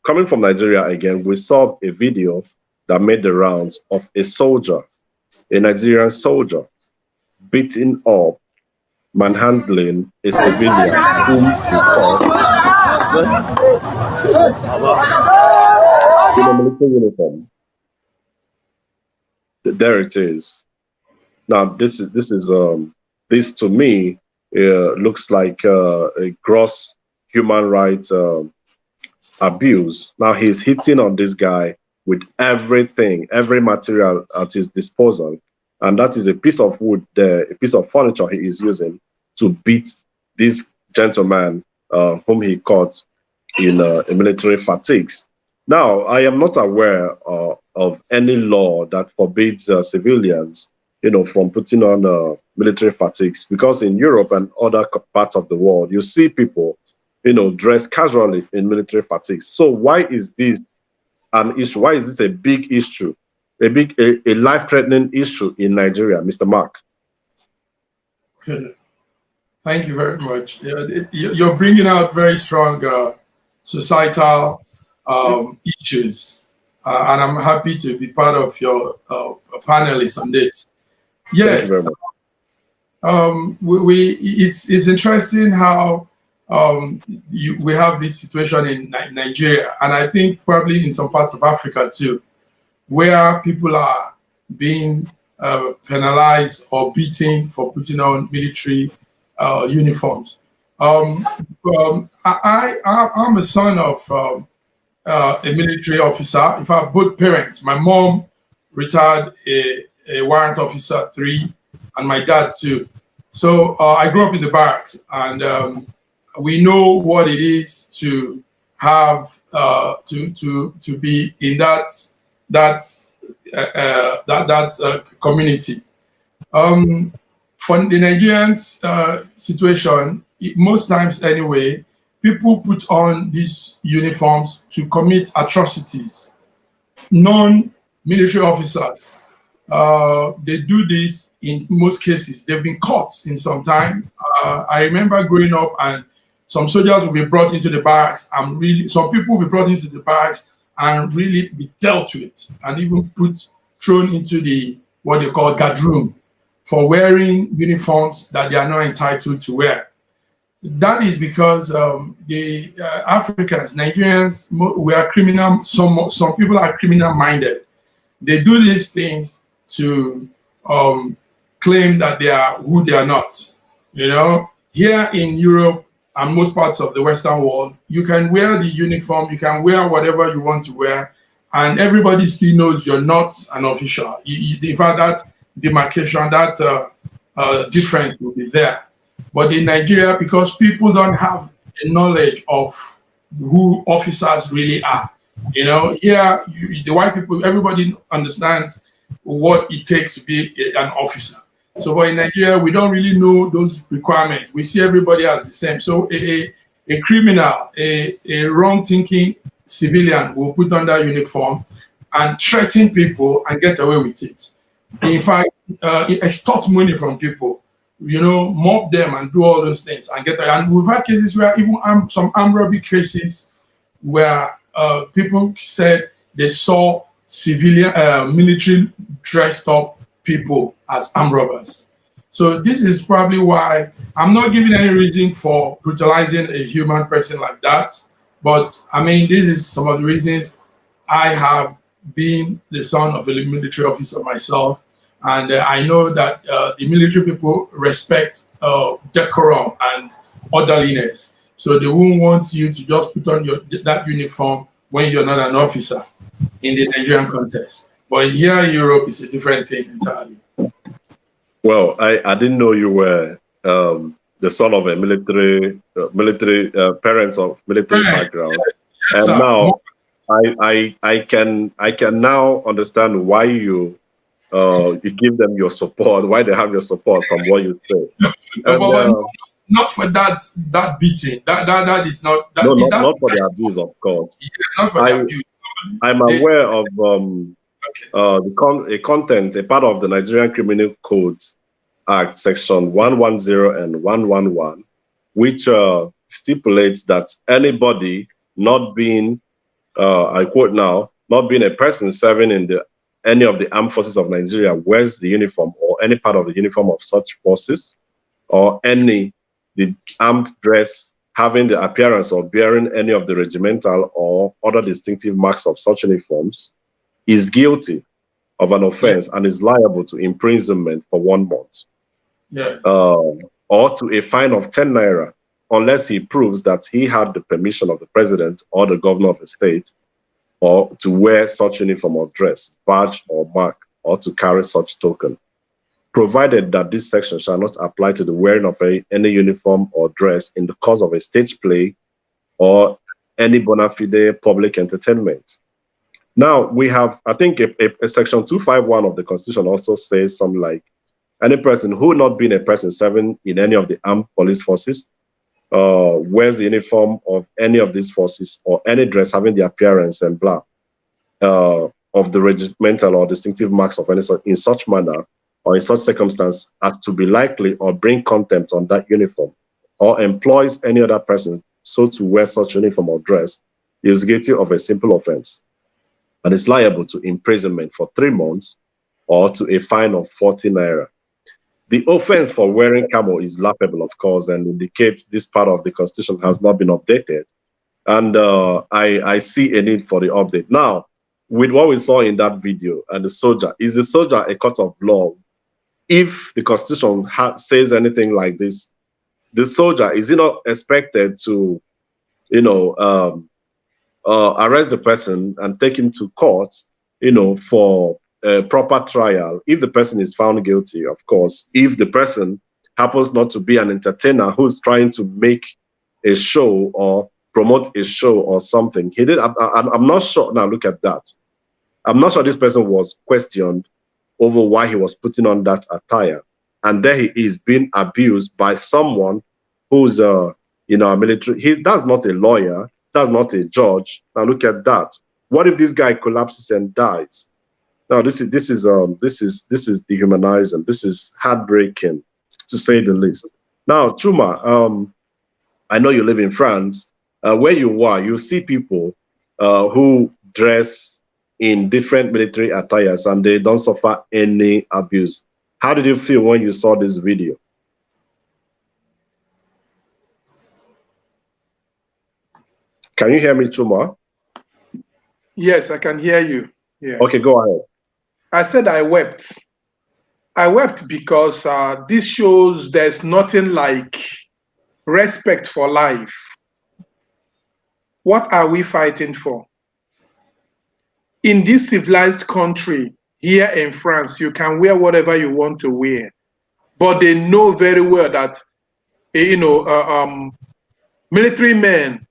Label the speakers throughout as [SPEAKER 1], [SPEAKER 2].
[SPEAKER 1] coming from Nigeria again, we saw a video that made the rounds of a soldier, a Nigerian soldier, beating up, manhandling a civilian whom he thought in a military uniform. There it is. Now, this to me looks like a gross human rights abuse. Now he's hitting on this guy with everything, every material at his disposal, and that is a piece of wood, there, a piece of furniture he is using to beat this gentleman whom he caught in military fatigues. Now, I am not aware of any law that forbids civilians, from putting on military fatigues, because in Europe and other parts of the world, you see people, dress casually in military fatigues. So why is this an issue? Why is this a big issue, a life-threatening issue in Nigeria, Mr. Mark?
[SPEAKER 2] Thank you very much. You're bringing out very strong societal issues, and I'm happy to be part of your panelists on this. Yes, it's interesting how we have this situation in Nigeria, and I think probably in some parts of Africa too, where people are being penalized or beaten for putting on military uniforms. I'm a son of a military officer. In fact, both parents. My mom retired a warrant officer 3, and my dad too. So I grew up in the barracks, and we know what it is to have to be in that community. For the Nigerians situation, most times anyway, people put on these uniforms to commit atrocities. Non-military officers, they do this in most cases. They've been caught in some time. I remember growing up, and some soldiers will be brought into the barracks, and some people will be brought into the barracks and really be dealt with, and even thrown into what they call guard room, for wearing uniforms that they are not entitled to wear. That is because the Africans, Nigerians, we are criminal. Some people are criminal minded. They do these things to claim that they are who they are not. Here in Europe and most parts of the Western world, you can wear the uniform, you can wear whatever you want to wear, and everybody still knows you're not an official. In fact, that demarcation, that difference will be there. But in Nigeria, because people don't have a knowledge of who officers really are, here, the white people, everybody understands what it takes to be an officer. So but in Nigeria, we don't really know those requirements. We see everybody as the same. So a criminal, a wrong-thinking civilian will put on that uniform and threaten people and get away with it. In fact, it extorts money from people, mob them and do all those things and get away. And we've had cases where even some armed robbery cases where people said they saw civilian, military dressed up people as armed robbers. So this is probably why I'm not giving any reason for brutalizing a human person like that. But I mean, this is some of the reasons I have been the son of a military officer myself. And I know that the military people respect decorum and orderliness. So they won't want you to just put on that uniform when you're not an officer in the Nigerian context. But here in Europe, it's a different thing entirely.
[SPEAKER 1] Well, I didn't know you were the son of a military parents of military background,
[SPEAKER 2] yes,
[SPEAKER 1] and now I can now understand why you give them your support, why they have your support from what you say.
[SPEAKER 2] Not for that beating. That is not.
[SPEAKER 1] Not for the abuse, of course.
[SPEAKER 2] Yeah, not for the abuse.
[SPEAKER 1] I'm aware of a content, a part of the Nigerian Criminal Code Act, Section 110 and 111, which stipulates that anybody not being I quote now, not being a person serving in any of the armed forces of Nigeria wears the uniform or any part of the uniform of such forces, or the armed dress having the appearance of bearing any of the regimental or other distinctive marks of such uniforms, is guilty of an
[SPEAKER 2] Yeah.
[SPEAKER 1] offense and is liable to imprisonment for 1 month,
[SPEAKER 2] Yes.
[SPEAKER 1] or to a fine of 10 naira, unless he proves that he had the permission of the president or the governor of the state, or to wear such uniform or dress, badge or mark, or to carry such token, provided that this section shall not apply to the wearing of any uniform or dress in the course of a stage play or any bona fide public entertainment. Now, we have, I think, a section 251 of the Constitution also says something like, any person who not being a person serving in any of the armed police forces wears the uniform of any of these forces or any dress having the appearance and blah of the regimental or distinctive marks of any sort in such manner or in such circumstance as to be likely or bring contempt on that uniform, or employs any other person so to wear such uniform or dress, is guilty of a simple offense and is liable to imprisonment for 3 months or to a fine of 40 naira. The offense for wearing camo is laughable, of course, and indicates this part of the Constitution has not been updated. And I see a need for the update. Now, with what we saw in that video and the soldier, is the soldier a court of law? If the Constitution says anything like this, the soldier, is he not expected to, arrest the person and take him to court, for a proper trial? If the person is found guilty, of course, if the person happens not to be an entertainer who's trying to make a show or promote a show or something, he did. I'm not sure. Now look at that. I'm not sure this person was questioned over why he was putting on that attire, and there he is being abused by someone who's a military. That's not a lawyer. That's not a judge. Now look at that. What if this guy collapses and dies? Now this is dehumanizing. This is heartbreaking, to say the least. Now, Chuma, I know you live in France. Where you are, you see people who dress in different military attires and they don't suffer any abuse. How did you feel when you saw this video? Can you hear me, Chuma?
[SPEAKER 2] Yes, I can hear you. Yeah.
[SPEAKER 1] Okay, go ahead.
[SPEAKER 2] I said I wept. I wept because this shows there's nothing like respect for life. What are we fighting for? In this civilized country, here in France, you can wear whatever you want to wear, but they know very well that, military men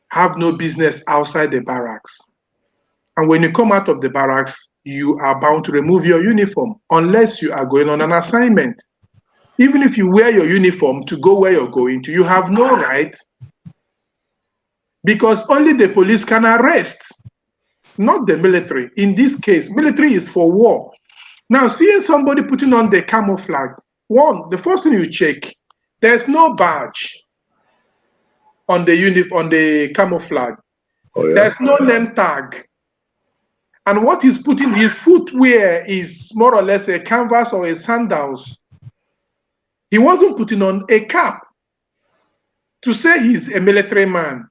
[SPEAKER 2] have no business outside the barracks. And when you come out of the barracks, you are bound to remove your uniform unless you are going on an assignment. Even if you wear your uniform to go where you're going to, you have no right, because only the police can arrest, not the military. In this case, military is for war. Now, seeing somebody putting on the camouflage, the first thing you check, there's no badge on the camouflage.
[SPEAKER 1] Oh, yeah?
[SPEAKER 2] There's no name tag. And what he's putting, his footwear is more or less a canvas or a sandals. He wasn't putting on a cap to say he's a military man.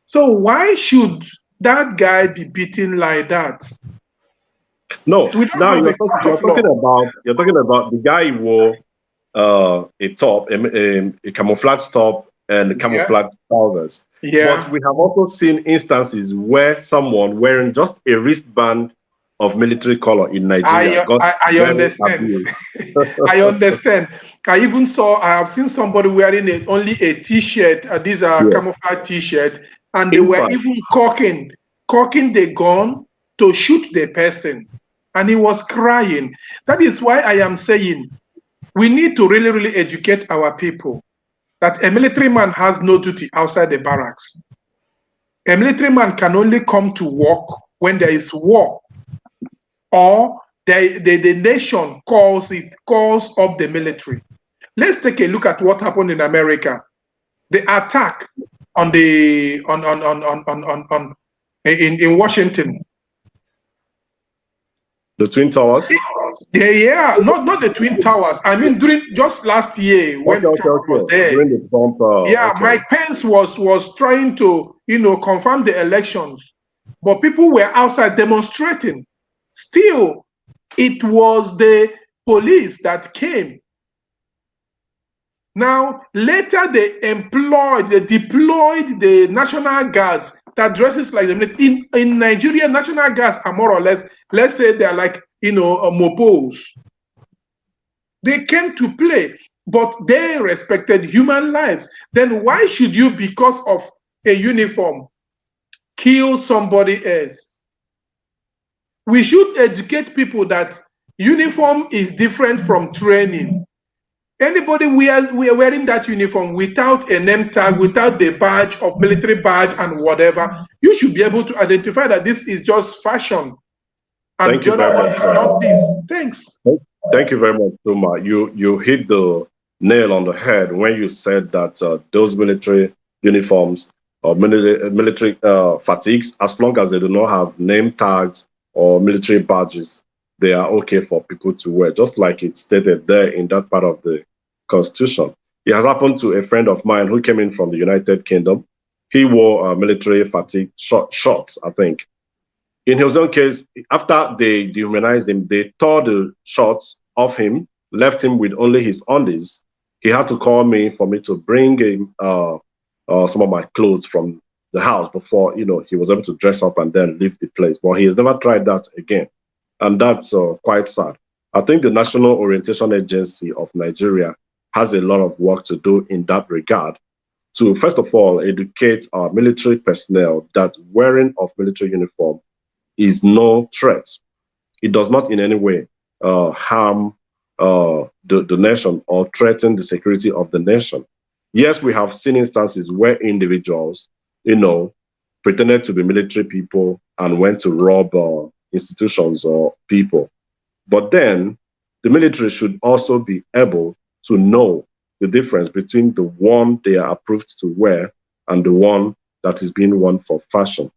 [SPEAKER 2] So why should that guy be beaten like that?
[SPEAKER 1] No, now you're talking about the guy who wore a top, a camouflage top and camouflage trousers.
[SPEAKER 2] Yeah.
[SPEAKER 1] But we have also seen instances where someone wearing just a wristband of military color in Nigeria
[SPEAKER 2] I understand. I understand. I have seen somebody wearing only a t-shirt. These are camouflage t-shirt, and they were even cocking the gun to shoot the person, and he was crying. That is why I am saying we need to really, really educate our people that a military man has no duty outside the barracks. A military man can only come to work when there is war, or the nation calls up the military. Let's take a look at what happened in America. The attack on
[SPEAKER 3] in Washington.
[SPEAKER 1] The Twin Towers?
[SPEAKER 3] Yeah, not the Twin Towers. I mean, during just last year when Trump was there.
[SPEAKER 1] During the Trump,
[SPEAKER 3] yeah,
[SPEAKER 1] okay.
[SPEAKER 3] Mike Pence was trying to, confirm the elections, but people were outside demonstrating. Still, it was the police that came. Now, later they deployed the National Guards that dresses like them. In Nigeria, National Guards are more or less, let's say they're like, mopos. They came to play, but they respected human lives. Then why should you, because of a uniform, kill somebody else? We should educate people that uniform is different from training. Anybody we are wearing that uniform without a name tag, without the badge of military badge and whatever, you should be able to identify that this is just fashion. And
[SPEAKER 1] Thank you very much.
[SPEAKER 3] It's not this. Thanks.
[SPEAKER 1] Thank you very much, Tuma. You hit the nail on the head when you said that those military uniforms or military fatigues, as long as they do not have name tags or military badges, they are okay for people to wear, just like it's stated there in that part of the Constitution. It has happened to a friend of mine who came in from the United Kingdom. He wore military fatigue shorts, I think. In his own case, after they dehumanized him, they tore the shorts off him, left him with only his undies. He had to call me for me to bring him some of my clothes from the house before he was able to dress up and then leave the place. But he has never tried that again, and that's quite sad. I think the National Orientation Agency of Nigeria has a lot of work to do in that regard to, first of all, educate our military personnel that wearing of military uniform is no threat. It does not in any way harm the nation or threaten the security of the nation. Yes, we have seen instances where individuals, pretended to be military people and went to rob institutions or people. But then the military should also be able to know the difference between the one they are approved to wear and the one that is being worn for fashion.